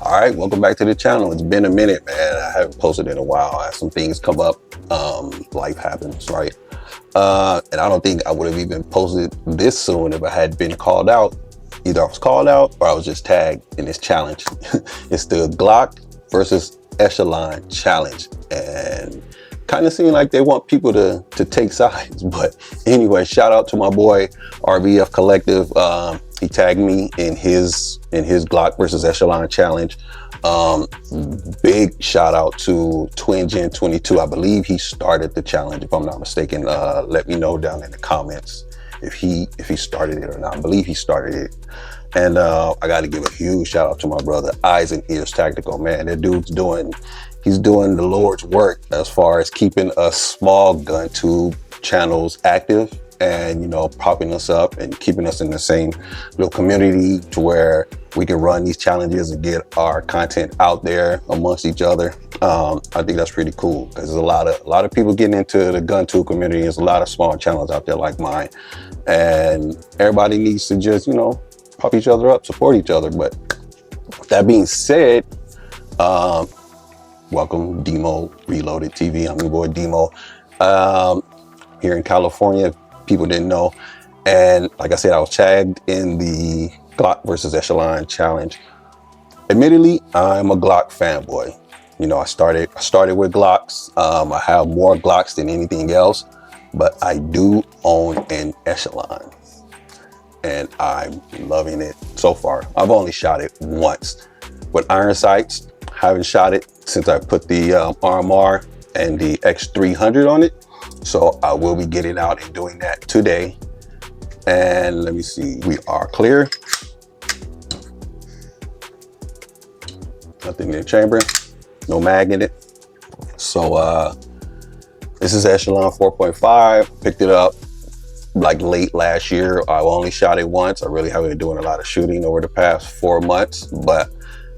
All right, welcome back to the channel. It's been a minute, man. I haven't posted in a while. I had some things come up. Life happens, right? And I don't think I would have even posted this soon if I had been called out. Either I was called out or I was just tagged in this challenge. It's the Glock versus Echelon challenge. And kind of seem like they want people to take sides. But anyway, shout out to my boy RBF Collective. He tagged me in his Glock versus Echelon challenge. Big shout out to Twin Gen 22. I believe he started the challenge, if I'm not mistaken. Let me know down in the comments if he started it or not. I believe he started it. And I got to give a huge shout out to my brother Eyes and Ears Tactical. Man, that dude's he's doing the Lord's work as far as keeping us small gun tube channels active and, you know, propping us up and keeping us in the same little community to where we can run these challenges and get our content out there amongst each other. I think that's pretty cool because there's a lot of people getting into the gun tube community. There's a lot of small channels out there like mine, and everybody needs to just, you know, prop each other up, support each other. But that being said, welcome Deemo Reloaded TV. I'm your boy Deemo, here in California. People didn't know. And like I said, I was tagged in the Glock versus Echelon challenge. Admittedly, I'm a Glock fanboy. You know, I started with Glocks. I have more Glocks than anything else, but I do own an Echelon and I'm loving it so far. I've only shot it once with iron sights. Haven't shot it since I put the RMR and the X300 on it. So I will be getting out and doing that today. And let me see, we are clear. Nothing in the chamber, no mag in it. So this is Echelon 4.5, picked it up like late last year. I only shot it once. I really haven't been doing a lot of shooting over the past 4 months, but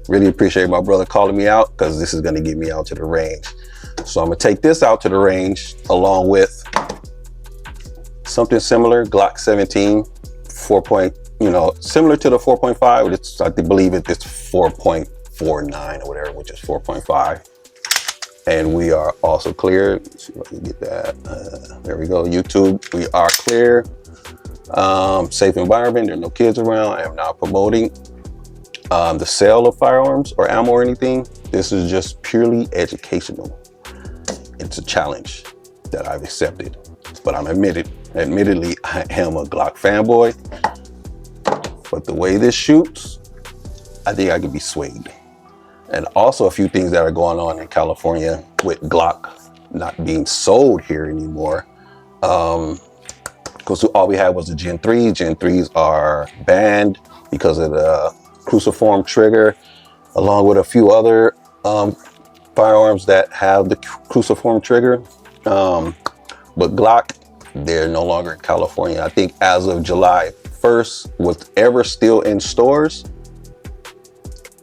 really appreciate my brother calling me out because this is gonna get me out to the range. So I'm gonna take this out to the range along with something similar, Glock 17, you know, similar to the 4.5. It's, I believe it's 4.49 or whatever, which is 4.5. And we are also clear. Let's see if I can get that. There we go, YouTube. We are clear. Safe environment. There are no kids around. I am not promoting the sale of firearms or ammo or anything. This is just purely educational. It's a challenge that I've accepted, but I'm admittedly, I am a Glock fanboy, but the way this shoots, I think I could be swayed. And also a few things that are going on in California with Glock not being sold here anymore. Because all we had was the Gen 3. Gen 3s are banned because of the cruciform trigger, along with a few other firearms that have the cruciform trigger. But Glock, they're no longer in California. I think as of July 1st, whatever still in stores,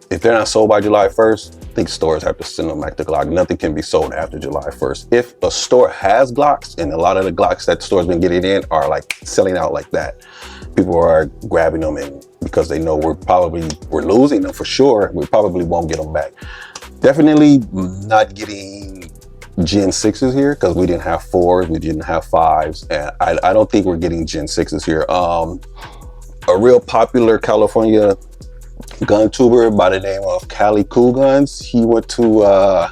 if they're not sold by July 1st, I think stores have to send them back to Glock. Nothing can be sold after July 1st. If a store has Glocks, and a lot of the Glocks that the store's been getting in are like selling out like that, people are grabbing them, and because they know we're losing them for sure, we probably won't get them back. Definitely not getting Gen 6s here because we didn't have 4s, we didn't have 5s, and I don't think we're getting Gen 6s here. A real popular California gun tuber by the name of Cali Cool Guns. He went to, I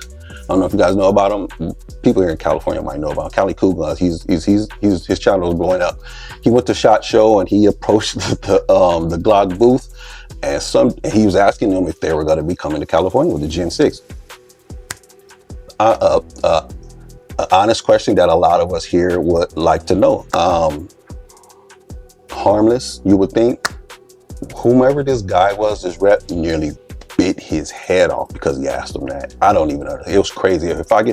don't know if you guys know about him. People here in California might know about Cali Cool Guns. His channel is blowing up. He went to SHOT Show and he approached the Glock booth, and he was asking them if they were going to be coming to California with the Gen 6. An honest question that a lot of us here would like to know. Harmless, you would think. Whomever this guy was, this rep, nearly bit his head off because he asked him that. I don't even know. It was crazy. If I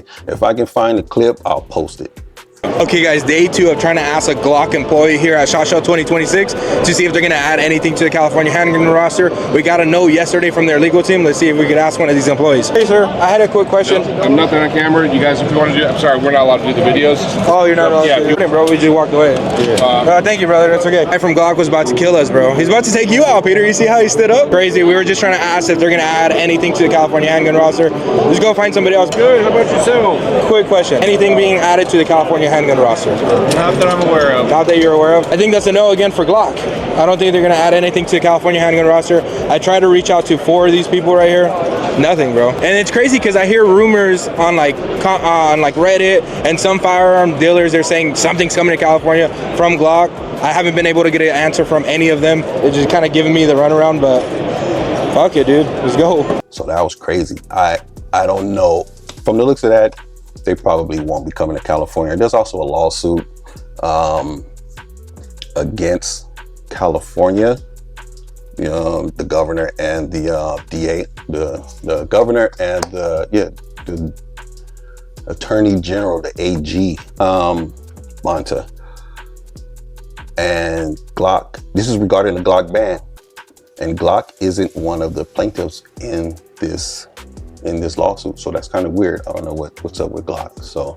can find the clip, I'll post it. Okay guys, day 2 of trying to ask a Glock employee here at SHOT Show 2026 to see if they're gonna add anything to the California handgun roster. We got a no yesterday from their legal team. Let's see if we could ask one of these employees. Hey sir, I had a quick question. I'm nothing on camera. You guys, if you want to do, I'm sorry, we're not allowed to do the videos. Oh, you're not allowed to do it, bro. We just walked away. Thank you, brother. That's okay. Guy from Glock was about to kill us, bro. He's about to take you out, Peter. You see how he stood up? Crazy. We were just trying to ask if they're gonna add anything to the California handgun roster. Let's go find somebody else. Good. How about yourself? Quick question. Anything being added to the California handgun roster? Not that I'm aware of. Not that you're aware of? I think that's a no again for Glock. I don't think they're gonna add anything to the California handgun roster. I tried to reach out to 4 of these people right here. Nothing, bro. And it's crazy because I hear rumors on like Reddit and some firearm dealers. They're saying something's coming to California from Glock. I haven't been able to get an answer from any of them. They're just kind of giving me the runaround, but fuck it, dude. Let's go. So that was crazy. I don't know. From the looks of that, they probably won't be coming to California. There's also a lawsuit against California, the governor and the DA, the governor and the attorney general, the AG, Monta, and Glock. This is regarding the Glock ban, and Glock isn't one of the plaintiffs in this lawsuit, so that's kind of weird. I don't know what's up with Glock. So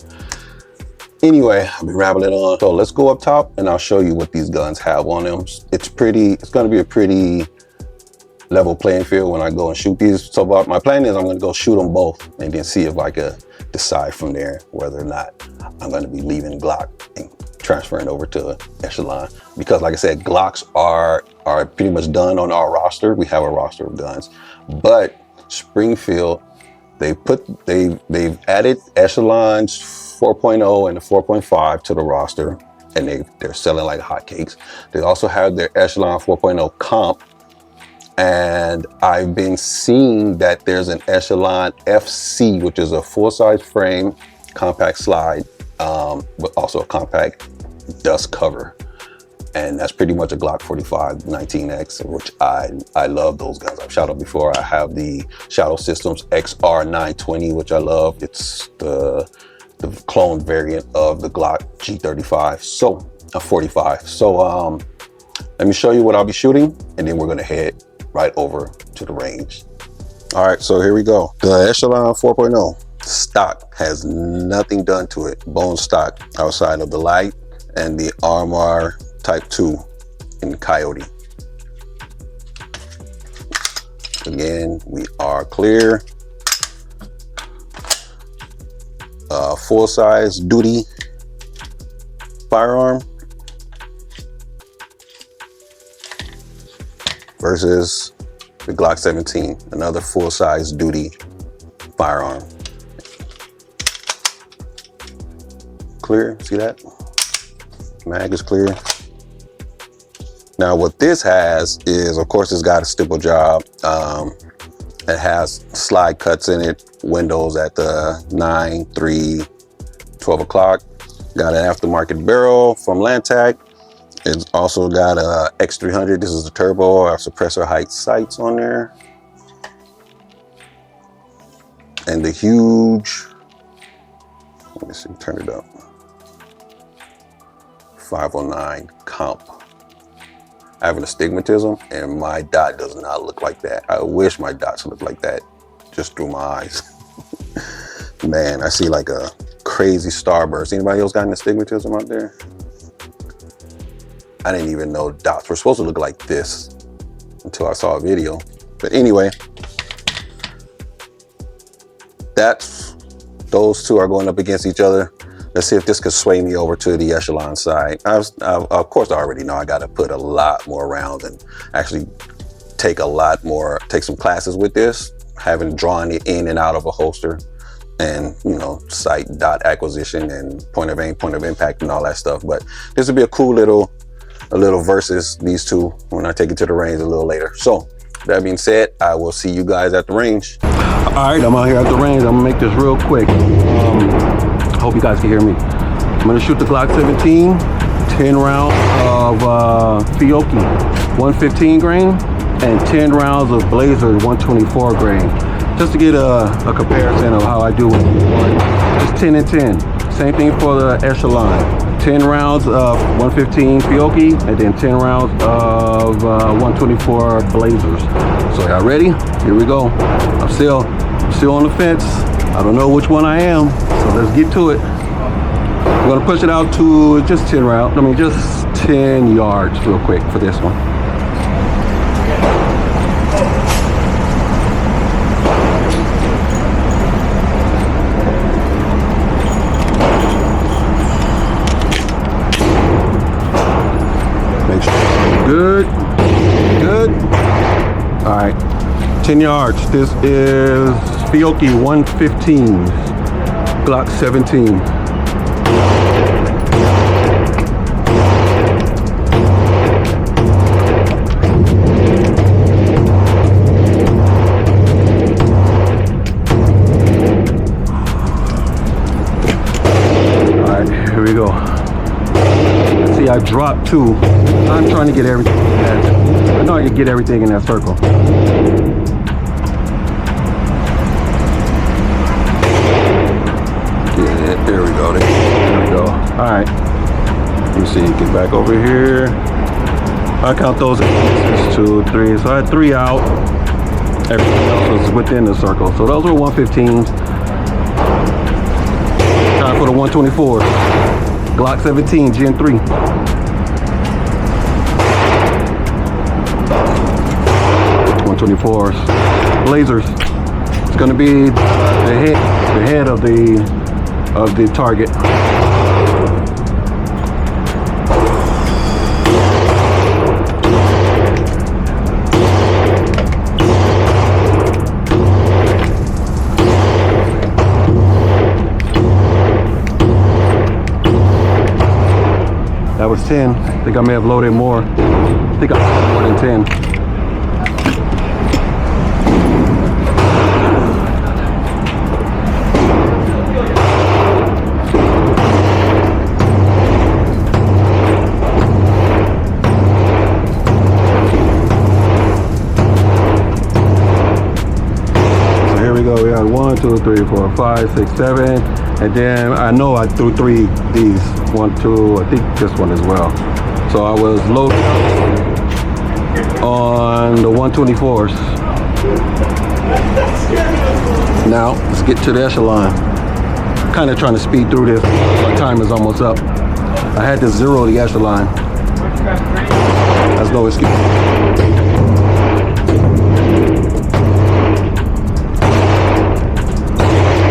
anyway, I've been rambling on. So let's go up top and I'll show you what these guns have on them. It's gonna be a pretty level playing field when I go and shoot these. So my plan is I'm gonna go shoot them both and then see if I could decide from there whether or not I'm gonna be leaving Glock and transferring over to Echelon. Because like I said, Glocks are pretty much done on our roster. We have a roster of guns, but Springfield, they've added Echelons 4.0 and the 4.5 to the roster, and they're selling like hotcakes. They also have their Echelon 4.0 comp, and I've been seeing that there's an Echelon FC, which is a full-size frame, compact slide, but also a compact dust cover. And that's pretty much a Glock 45 19X, which I love those guns. I've shot them before. I have the Shadow Systems XR 920, which I love. It's the clone variant of the Glock G35, so a 45. So let me show you what I'll be shooting, and then we're gonna head right over to the range. All right, so here we go. The Echelon 4.0 stock has nothing done to it. Bone stock outside of the light and the RMR Type 2 in Coyote. Again, we are clear. Full-size duty firearm versus the Glock 17, another full-size duty firearm. Clear, see that? Mag is clear. Now what this has is, of course, it's got a stipple job. It has slide cuts in it, windows at the 9, 3, 12 o'clock. Got an aftermarket barrel from Lantac. It's also got a X300. This is the turbo, our suppressor height sights on there. And the huge, let me see, turn it up. 509 comp. I have an astigmatism and my dot does not look like that. I wish my dots looked like that just through my eyes. Man, I see like a crazy starburst. Anybody else got an astigmatism out there? I didn't even know dots were supposed to look like this until I saw a video. But anyway, those two are going up against each other. Let's see if this could sway me over to the Echelon side. Of course, I already know I got to put a lot more rounds and actually take some classes with this, having drawn it in and out of a holster, and sight dot acquisition and point of aim, point of impact, and all that stuff. But this would be a cool little versus these two when I take it to the range a little later. So that being said, I will see you guys at the range. All right, I'm out here at the range. I'm gonna make this real quick. Hope you guys can hear me. I'm gonna shoot the Glock 17, 10 rounds of Fiocchi 115 grain and 10 rounds of Blazer 124 grain. Just to get a comparison of how I do with one. Just 10 and 10. Same thing for the Echelon. 10 rounds of 115 Fiocchi and then 10 rounds of 124 Blazers. So y'all ready? Here we go. I'm still on the fence. I don't know which one I am. So let's get to it. I'm gonna push it out to just 10 rounds. I mean, just 10 yards real quick for this one. Make sure it's good. All right, 10 yards. This is Fiocchi 115, Glock 17. Here we go. See, I dropped 2. I'm trying to get everything. I know I can get everything in that circle. Yeah, there we go. There we go. All right. Let me see. Get back over here. I count those. 2, 3. So I had 3 out. Everything else was within the circle. So those were 115s. Time for the 124. Glock 17, Gen 3. .124s. Blazers. It's gonna be the head of the target. That was 10. I think I may have loaded more. I think I loaded more than 10. So here we go. We got 1, 2, 3, 4, 5, 6, 7. And then I know I threw 3 these. 1, 2, I think this one as well. So I was loaded on the 124s. Now let's get to the Echelon. Kind of trying to speed through this. My time is almost up. I had to zero the Echelon. That's no excuse.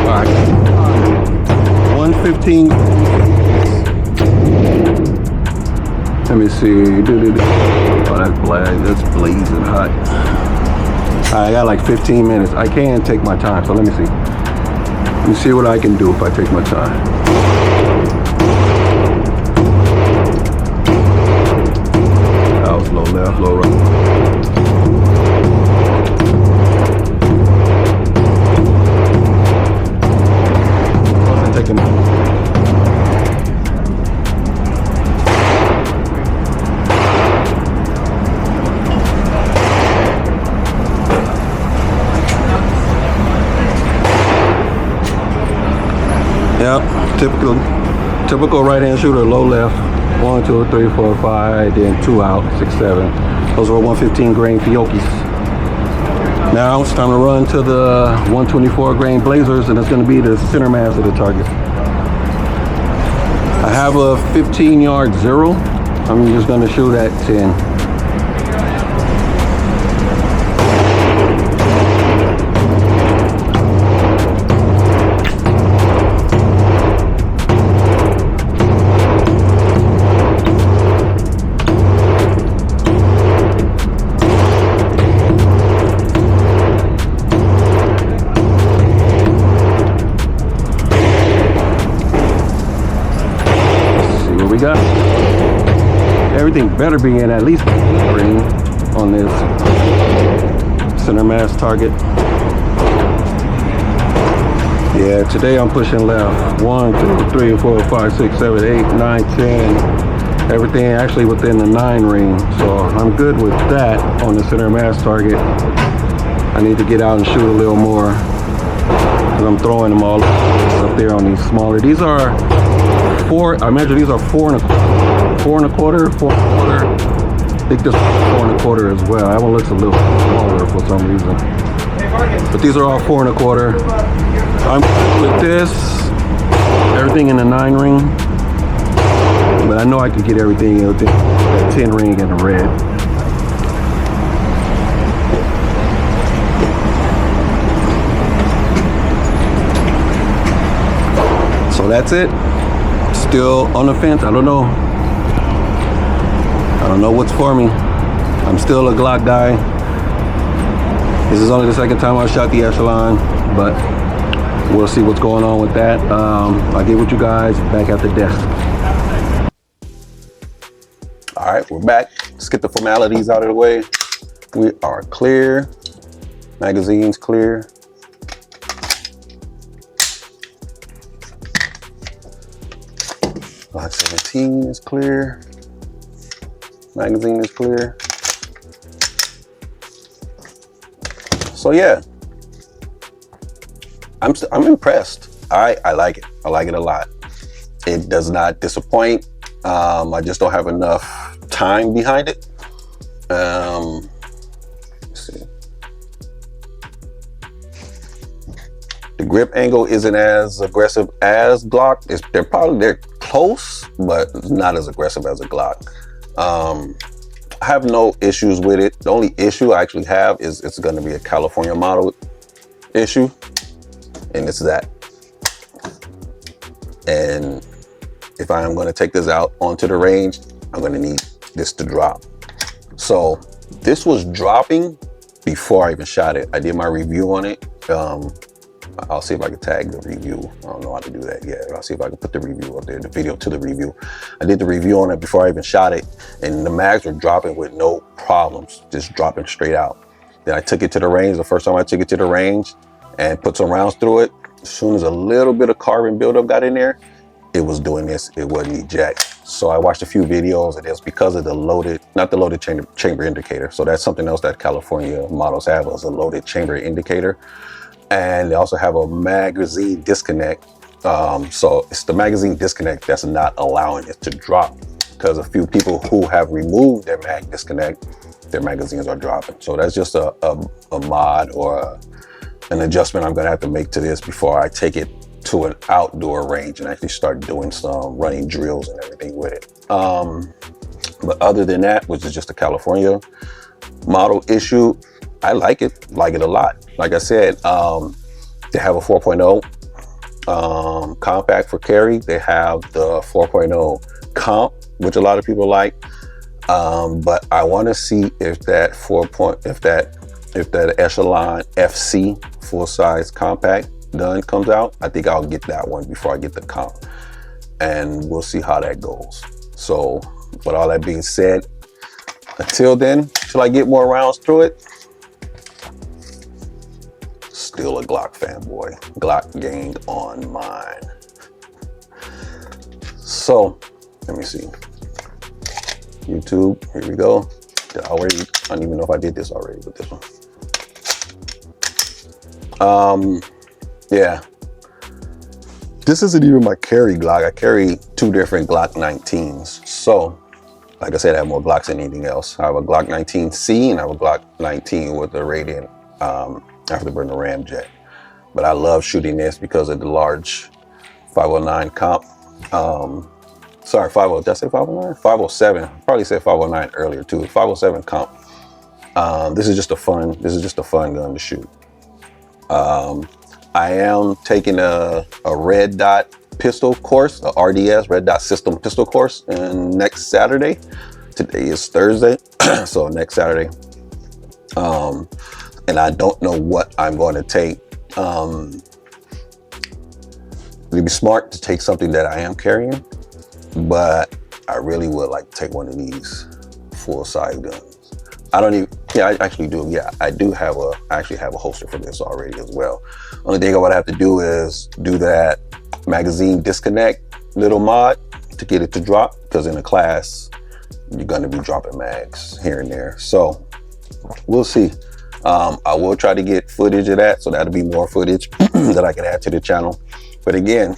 All right. 115. Let me see. Oh, that's blazing hot. I got like 15 minutes. I can take my time, so let me see. Let me see what I can do if I take my time. That was low left, low right. I'm taking it. Yep, typical right-hand shooter, low left. 1, 2, 3, 4, 5, then 2 out, 6, 7. Those were 115 grain Fiocchis. Now it's time to run to the 124 grain Blazers, and it's going to be the center mass of the target. I have a 15-yard zero. I'm just going to shoot at 10. Got everything better be in at least green on this center mass target. Yeah, today I'm pushing left. 1, 2, 3, 4, 5, 6, 7, 8, 9, 10. Everything actually within the 9 ring. So I'm good with that on the center mass target. I need to get out and shoot a little more. because I'm throwing them all up there on these smaller. These are 4, I measure these are 4 and a quarter. I think this 4 and a quarter as well. That one looks a little smaller for some reason. But these are all 4 and a quarter. I'm with this, everything in the 9 ring. But I know I can get everything in the 10 ring and the red. So that's it. Still on the fence. I don't know. I don't know what's for me. I'm still a Glock guy. This is only the second time I've shot the Echelon, but we'll see what's going on with that. I'll get with you guys back at the desk. All right, we're back. Let's get the formalities out of the way. We are clear. Magazine's clear. Glock 17 is clear. Magazine is clear. So yeah, I'm impressed. I like it. I like it a lot. It does not disappoint. I just don't have enough time behind it. Let's see. The grip angle isn't as aggressive as Glock. They're close, but not as aggressive as a Glock. I have no issues with it. The only issue I actually have is it's going to be a California model issue, and it's that. And if I am going to take this out onto the range, I'm going to need this to drop. So this was dropping before I even shot it. I did my review on it. I'll see if I can tag the review. I don't know how to do that yet. I'll see if I can put the review up there, the video to the review. I did the review on it before I even shot it, and the mags were dropping with no problems, just dropping straight out. Then I took it to the range. The first time I took it to the range and put some rounds through it, as soon as a little bit of carbon buildup got in there, it was doing this. It wouldn't eject. So I watched a few videos, and it's because of the loaded, not the loaded chamber indicator. So that's something else that California models have, is a loaded chamber indicator. And they also have a magazine disconnect. So it's the magazine disconnect that's not allowing it to drop, because a few people who have removed their mag disconnect, their magazines are dropping. So that's just a mod or an adjustment I'm gonna have to make to this before I take it to an outdoor range and actually start doing some running drills and everything with it. But other than that, which is just a California model issue, I like it a lot. Like I said, they have a 4.0 compact for carry. They have the 4.0 comp, which a lot of people like. But I want to see if that if that Echelon FC full-size compact gun comes out. I think I'll get that one before I get the comp, and we'll see how that goes. So with all that being said, until then, till I get more rounds through it, still a Glock fanboy. Glock gang on mine. So let me see. YouTube, here we go. I don't even know if I did this already with this one. Yeah. This isn't even my carry Glock. I carry 2 different Glock 19s. So, like I said, I have more Glocks than anything else. I have a Glock 19C and I have a Glock 19 with the Radiant Afterburner ramjet. But I love shooting this because of the large 509 comp. Sorry, 50, did I say 509? 507. Probably said 509 earlier too. 507 comp. This is just a fun gun to shoot. I am taking a red dot pistol course, a RDS, red dot system pistol course, and next Saturday. Today is Thursday, so next Saturday. And I don't know what I'm going to take. It'd be smart to take something that I am carrying, but I really would like to take one of these full-size guns. I don't even, yeah, I actually do. Yeah, I actually have a holster for this already as well. Only thing I would have to do is do that magazine disconnect little mod to get it to drop, because in a class, you're gonna be dropping mags here and there. So we'll see. I will try to get footage of that, so that'll be more footage that I can add to the channel. But again,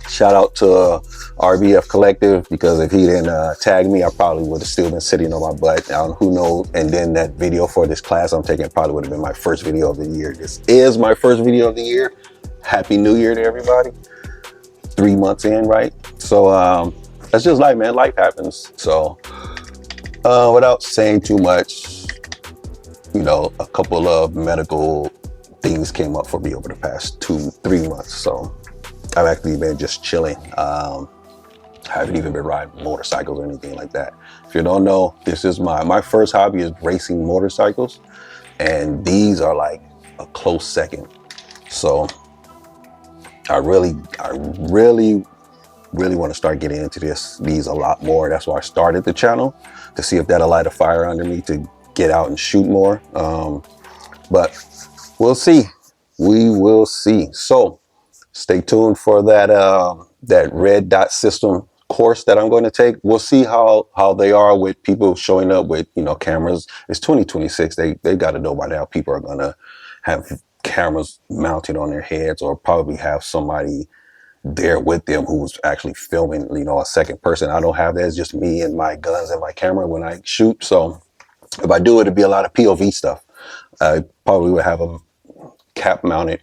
shout out to RBF Collective, because if he didn't tag me, I probably would have still been sitting on my butt. Who knows? And then that video for this class I'm taking probably would have been my first video of the year. This is my first video of the year. Happy New Year to everybody. 3 months in, right? So that's just life, man. Life happens. So without saying too much, you know, a couple of medical things came up for me over the past 2-3 months. So I've actually been just chilling. I haven't even been riding motorcycles or anything like that. If you don't know, this is my first hobby is racing motorcycles, and these are like a close second. So I really want to start getting into these a lot more. That's why I started the channel, to see if that'll light a fire under me to get out and shoot more. But we'll see. We will see. So stay tuned for that that red dot system course that I'm going to take. We'll see how they are with people showing up with, you know, cameras. It's 2026. They got to know by now people are going to have cameras mounted on their heads, or probably have somebody there with them who's actually filming, you know, a second person. I don't have that. It's just me and my guns and my camera when I shoot. So if I do, it'd be a lot of POV stuff. I probably would have a cap mounted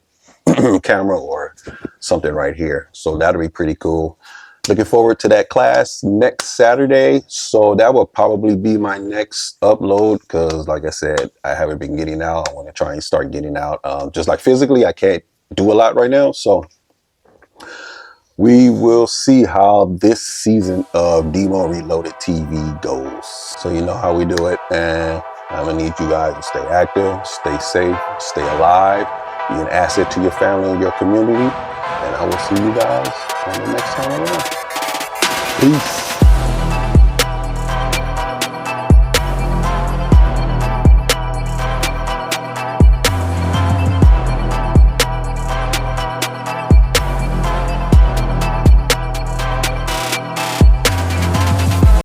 camera or something right here. So that'll be pretty cool. Looking forward to that class next Saturday. So that will probably be my next upload, because like I said, I haven't been getting out. I want to try and start getting out. Just like physically, I can't do a lot right now. So we will see how this season of Deemo Reloaded TV goes. So you know how we do it, and I'm gonna need you guys to stay active, stay safe, stay alive, be an asset to your family and your community. And I will see you guys on the next time around. Peace.